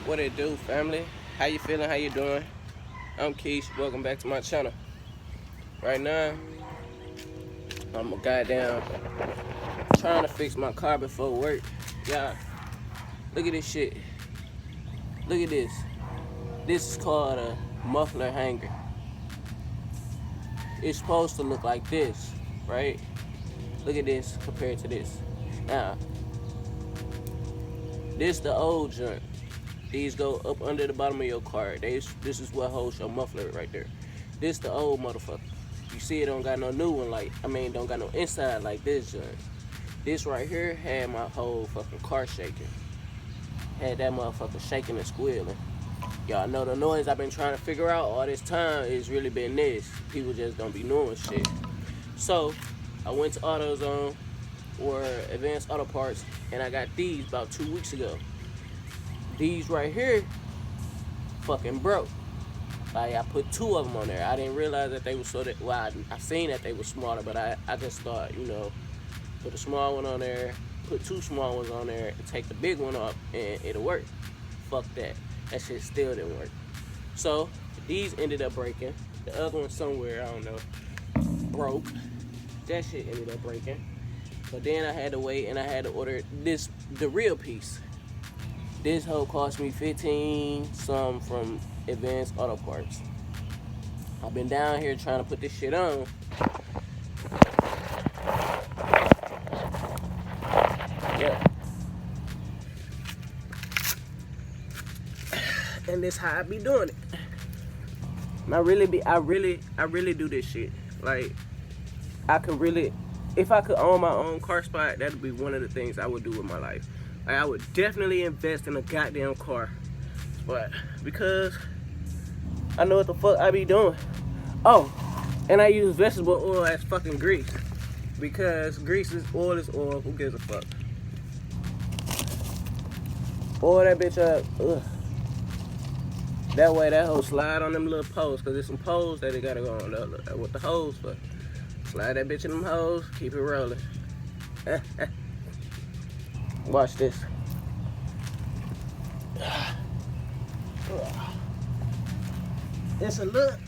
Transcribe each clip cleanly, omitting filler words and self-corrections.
What it do, family? How you feeling? How you doing? I'm Keish. Welcome back to my channel. Right now, I'm a goddamn trying to fix my car before work. Y'all, look at this shit. Look at this. This is called a muffler hanger. It's supposed to look like this, right? Look at this compared to this. Now, this the old joint. These go up under the bottom of your car. This is what holds your muffler right there. This the old motherfucker. You see it don't got no new one don't got no inside like this joint. This right here had my whole fucking car shaking. Had that motherfucker shaking and squealing. Y'all know the noise I've been trying to figure out all this time is really been this. People just don't be knowing shit. So, I went to AutoZone or Advanced Auto Parts and I got these about 2 weeks ago. These right here fucking broke. Like, I put 2 of them on there. I didn't realize that they were I seen that they were smaller, but I just thought, put a small one on there, put 2 small ones on there, and take the big one off, and it'll work. Fuck that. That shit still didn't work. So, these ended up breaking. The other one somewhere, I don't know, broke. That shit ended up breaking. But then I had to wait, and I had to order the real piece. This hoe cost me 15 some from Advanced Auto Parts. I've been down here trying to put this shit on. Yeah. And this how I be doing it. And I really do this shit. Like, if I could own my own car spot, that'd be one of the things I would do with my life. Like, I would definitely invest in a goddamn car. But because I know what the fuck I be doing. Oh, and I use vegetable oil as fucking grease. Because oil is oil. Who gives a fuck? Oil that bitch up. Ugh. That way that hoe slide on them little posts. Because there's some posts that they gotta go on with the hose for. Slide that bitch in them hoes. Keep it rolling. Watch this. It's a look.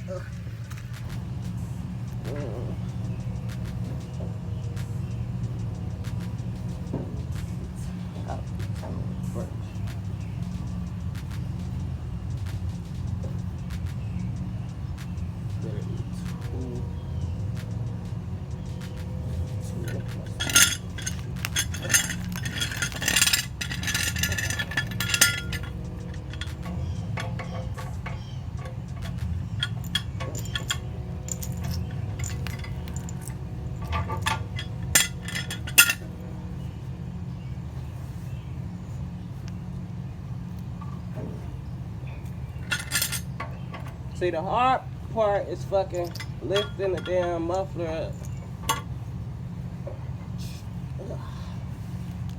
See, the hard part is fucking lifting the damn muffler up.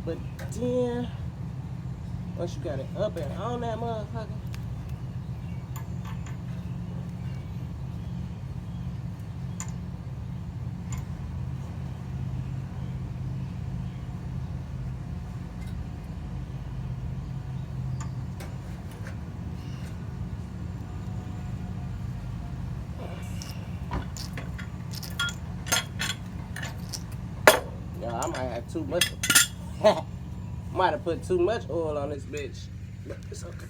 But then, once you got it up and on that motherfucker, I might have too much. Might have put too much oil on this bitch. But it's okay.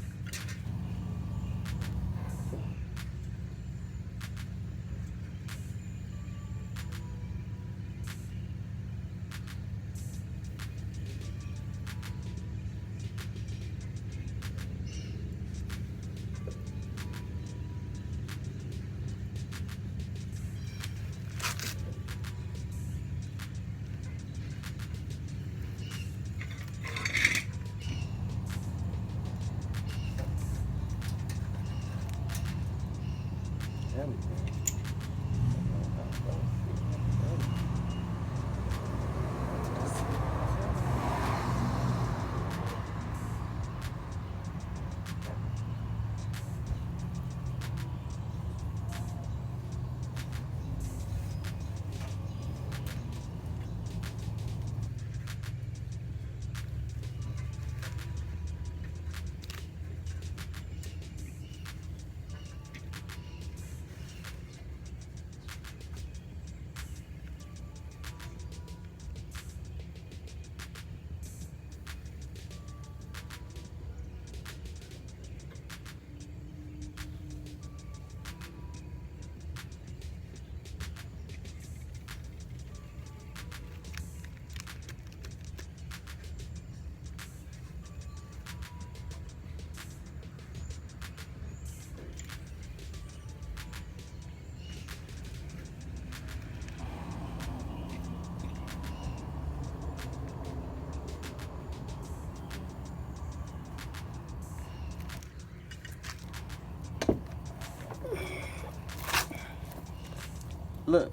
Look.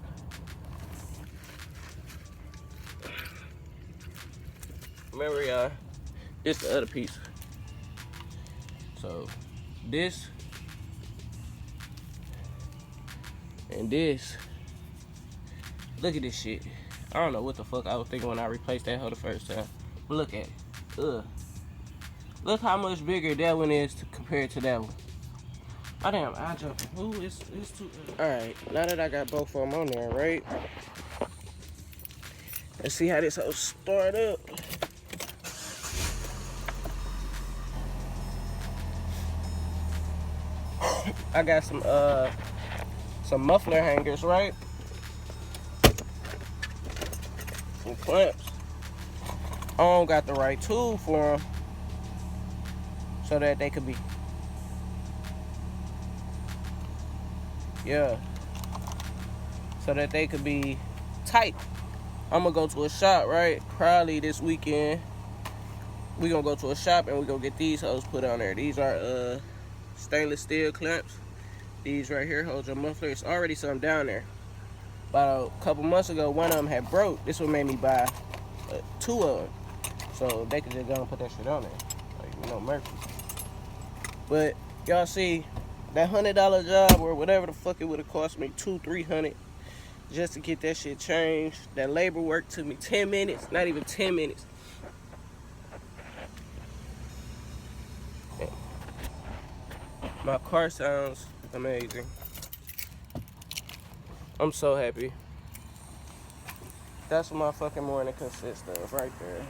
Remember, y'all, this the other piece. So, this and this. Look at this shit. I don't know what the fuck I was thinking when I replaced that hoe the first time. But look at it. Ugh. Look how much bigger that one is compared to that one. Oh damn, I jumping. Ooh, it's too. Alright, now that I got both of them on there, right? Let's see how this hoe start up. I got some muffler hangers, right? Some clamps. I don't got the right tool for them, so that they could be, so that they could be tight. I'm gonna go to a shop, right? Probably this weekend. We gonna go to a shop and we gonna get these hoes put on there. These are stainless steel clamps. These right here hold your muffler. It's already some down there. About a couple months ago, one of them had broke. This one made me buy 2 of them, so they could just go and put that shit on there, like Memphis. But y'all see that $100 job or whatever the fuck it would have cost me, $200-300 just to get that shit changed. That labor work took me 10 minutes, not even 10 minutes. My car sounds amazing. I'm so happy. That's what my fucking morning consists of right there.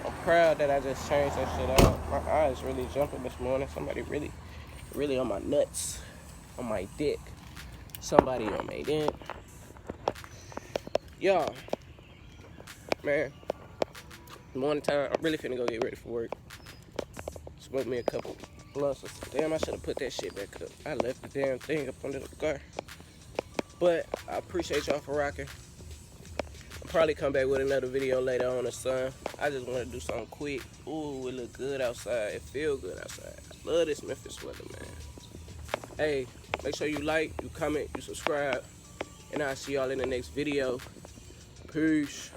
I'm proud that I just changed that shit out. My eyes really jumping this morning. Somebody really on my nuts, on my dick. Somebody on my dick. Y'all, man, morning time, I'm really finna go get ready for work. Smoke me a couple blunts. Damn, I should have put that shit back up. I left the damn thing up under the car. But I appreciate y'all for rocking. I'll probably come back with another video later on or something. I just want to do something quick. Ooh, it look good outside. It feel good outside. I love this Memphis weather, man. Hey, make sure you like, you comment, you subscribe. And I'll see y'all in the next video. Peace.